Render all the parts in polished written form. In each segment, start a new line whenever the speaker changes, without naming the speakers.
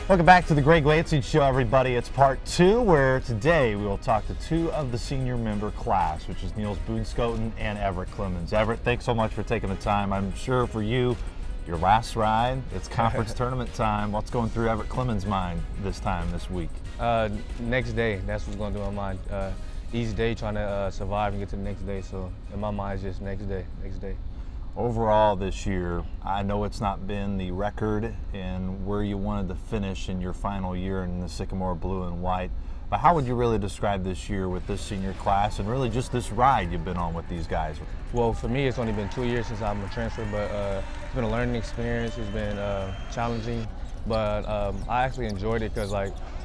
Welcome back to the Greg Lansing Show, everybody. It's part two, where today we will talk to two of the senior member class, which is Niels Boonscoten and Everett Clemens. Everett, thanks so much for taking the time. I'm sure for you, your last ride, it's conference tournament time. What's going through Everett Clemens' mind this week?
Next day, that's what's going through my mind. Each day trying to survive and get to the next day. So in my mind, it's just next day.
Overall this year, I know it's not been the record and where you wanted to finish in your final year in the Sycamore blue and white, but how would you really describe this year with this senior class and really just this ride you've been on with these guys?
Well, for me, it's only been 2 years since I'm a transfer, but it's been a learning experience. It's been challenging, but I actually enjoyed it because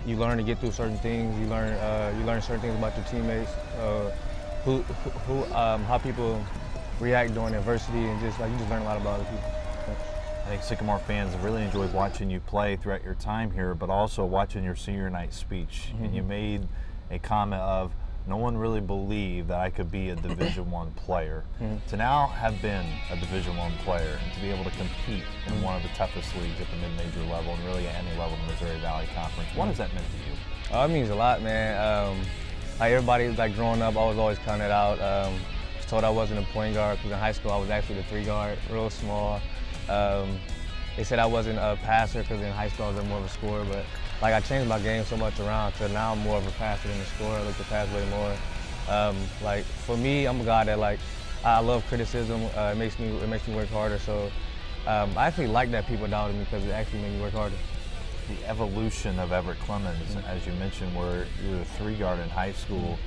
you learn to get through certain things. You learn certain things about your teammates, how people react during adversity, and you just learn a lot about other people.
I think Sycamore fans have really enjoyed watching you play throughout your time here, but also watching your senior night speech. And you made a comment of, no one really believed that I could be a Division I player. To now have been a Division I player and to be able to compete in one of the toughest leagues at the mid-major level and really at any level in the Missouri Valley Conference, what has that meant to you?
It means a lot, man. Everybody, growing up, I was always counted out. Told I wasn't a point guard because in high school I was actually the 3 guard, real small. They said I wasn't a passer because in high school I was more of a scorer, but I changed my game so much around to now I'm more of a passer than a scorer. I look to pass way more. For me, I'm a guy that I love criticism. It makes me work harder. So I actually like that people doubted me because it actually made me work harder.
The evolution of Everett Clemens, as you mentioned, where you were a 3 guard in high school,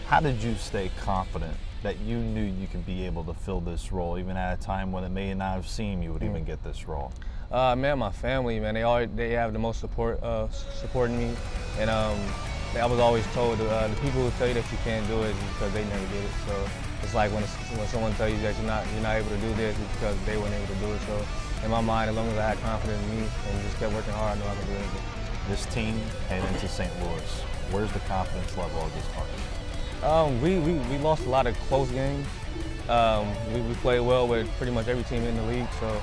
how did you stay confident that you knew you could be able to fill this role, even at a time when it may not have seemed you would even get this role?
Man, my family, man, they have the most supporting me, and I was always told the people who tell you that you can't do it is because they never did it. So it's like when someone tells you that you're not able to do this, it's because they weren't able to do it. So in my mind, as long as I had confidence in me and just kept working hard, I knew I could do anything.
This team heading into St. Louis, where's the confidence level of this party?
We lost a lot of close games. We played well with pretty much every team in the league. So,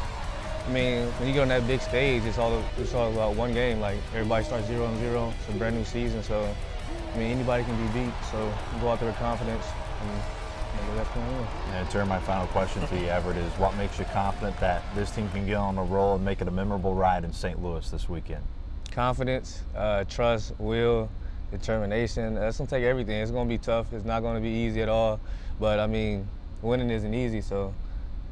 I mean, when you get on that big stage, it's all about one game. Everybody starts 0-0. It's a brand new season. So, I mean, anybody can be beat. So, go out there with confidence and that's going to win.
And turn my final question to you, Everett, is what makes you confident that this team can get on a roll and make it a memorable ride in St. Louis this weekend?
Confidence, trust, will, determination. That's going to take everything. It's going to be tough. It's not going to be easy at all. But, I mean, winning isn't easy, so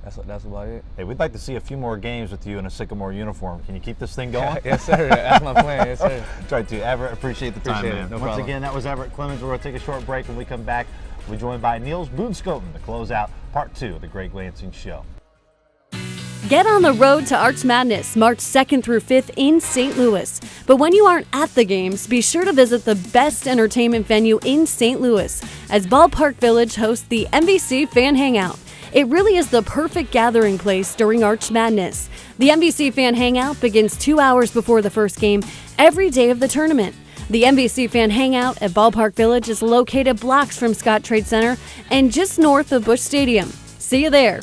that's about it.
Hey, we'd like to see a few more games with you in a Sycamore uniform. Can you keep this thing going?
Yes, sir. That's my plan. Yes, sir.
Try to. Everett, appreciate the time, man.
No
Once
problem.
again, that was Everett Clemens. We're going to take a short break. When we come back, we'll be joined by Niels Boonscoten to close out part 2 of the Greg Lansing Show.
Get on the road to Arch Madness, March 2nd through 5th in St. Louis. But when you aren't at the games, be sure to visit the best entertainment venue in St. Louis, as Ballpark Village hosts the MVC Fan Hangout. It really is the perfect gathering place during Arch Madness. The MVC Fan Hangout begins 2 hours before the first game every day of the tournament. The MVC Fan Hangout at Ballpark Village is located blocks from Scott Trade Center and just north of Busch Stadium. See you there.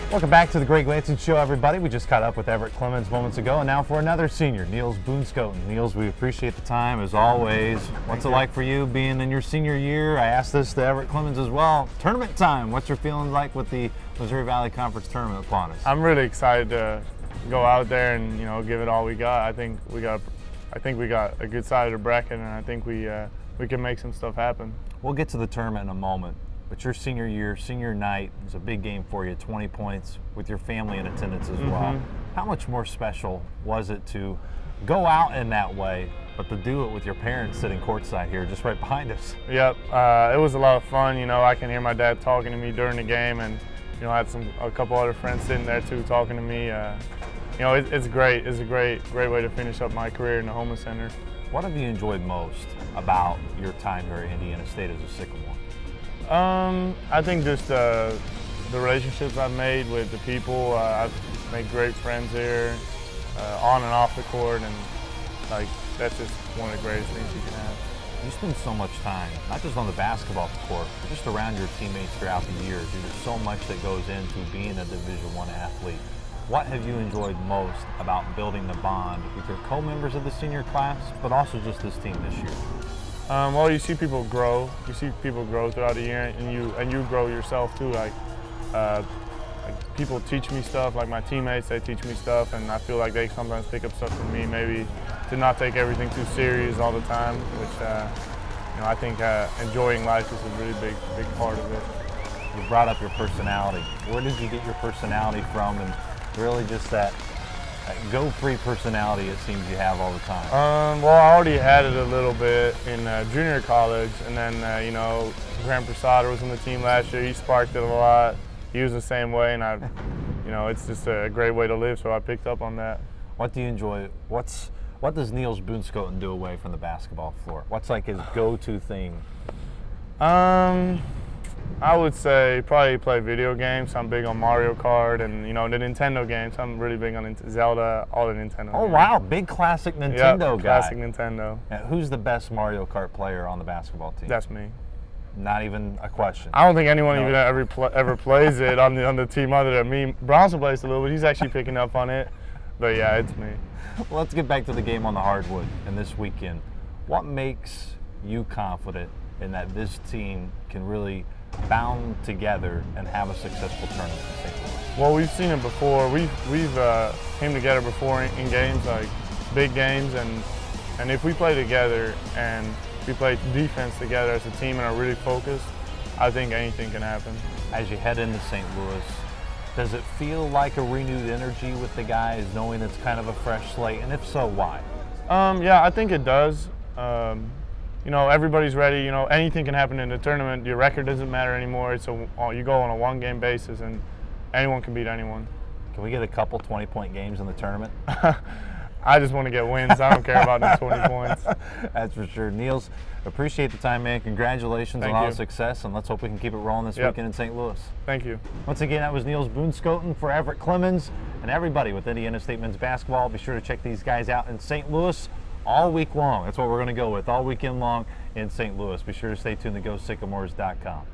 Welcome back to the Greg Lansing Show, everybody. We just caught up with Everett Clemens moments ago, and now for another senior, Niels Boonscoten. Niels, we appreciate the time, as always. What's it like for you being in your senior year? I asked this to Everett Clemens as well. Tournament time, what's your feeling like with the Missouri Valley Conference tournament upon us?
I'm really excited to go out there and give it all we got. I think we got a good side of the bracket, and I think we can make some stuff happen.
We'll get to the tournament in a moment. But your senior year, senior night, was a big game for you, 20 points with your family in attendance as well. How much more special was it to go out in that way, but to do it with your parents sitting courtside here, just right behind us?
Yep, it was a lot of fun. I can hear my dad talking to me during the game, and I had a couple other friends sitting there too talking to me. It's great. It's a great way to finish up my career in the Homeless Center.
What have you enjoyed most about your time here at Indiana State as a Sycamore?
I think just the relationships I've made with the people. I've made great friends here, on and off the court, and that's just one of the greatest things you can have.
You spend so much time, not just on the basketball court, but just around your teammates throughout the year. There's so much that goes into being a Division I athlete. What have you enjoyed most about building the bond with your co-members of the senior class, but also just this team this year?
Well, you see people grow. You see people grow throughout the year, and you grow yourself too. Like people teach me stuff. Like my teammates, they teach me stuff, and I feel like they sometimes pick up stuff from me. Maybe to not take everything too serious all the time, which I think enjoying life is a really big part of it.
You brought up your personality. Where did you get your personality from, and really just that go-free personality it seems you have all the time?
Well, I already had it a little bit in junior college, and then Graham Prasada was on the team last year. He sparked it a lot. He was the same way, and it's just a great way to live. So I picked up on that.
What do you enjoy? What does Niels Boonskoten do away from the basketball floor? What's like his go-to thing?
I would say probably play video games. I'm big on Mario Kart and the Nintendo games. I'm really big on Zelda, all the Nintendo
Oh
games.
Wow, big classic Nintendo guy.
Classic Nintendo.
Now, who's the best Mario Kart player on the basketball team?
That's me.
Not even a question.
I don't think anyone even ever plays it on the team other than me. Bronson plays a little bit. He's actually picking up on it. But yeah, it's me.
Well, let's get back to the game on the hardwood and this weekend. What makes you confident in that this team can really bound together and have a successful tournament in St. Louis?
Well, we've seen it before. We've came together before in games like big games, and if we play together and we play defense together as a team and are really focused, I think anything can happen.
As you head into St. Louis, does it feel like a renewed energy with the guys, knowing it's kind of a fresh slate? And if so, why?
Yeah, I think it does. Everybody's ready. Anything can happen in the tournament. Your record doesn't matter anymore. You go on a one-game basis, and anyone can beat anyone.
Can we get a couple 20-point games in the tournament?
I just want to get wins. I don't care about the 20 points.
That's for sure. Niels, appreciate the time, man. Congratulations on all the success, and let's hope we can keep it rolling this weekend in St. Louis.
Thank you.
Once again, that was Niels Boonskoten for Everett Clemens and everybody with Indiana State men's basketball. Be sure to check these guys out in St. Louis all week long. That's what we're going to go with, all weekend long in St. Louis. Be sure to stay tuned to GoSycamores.com.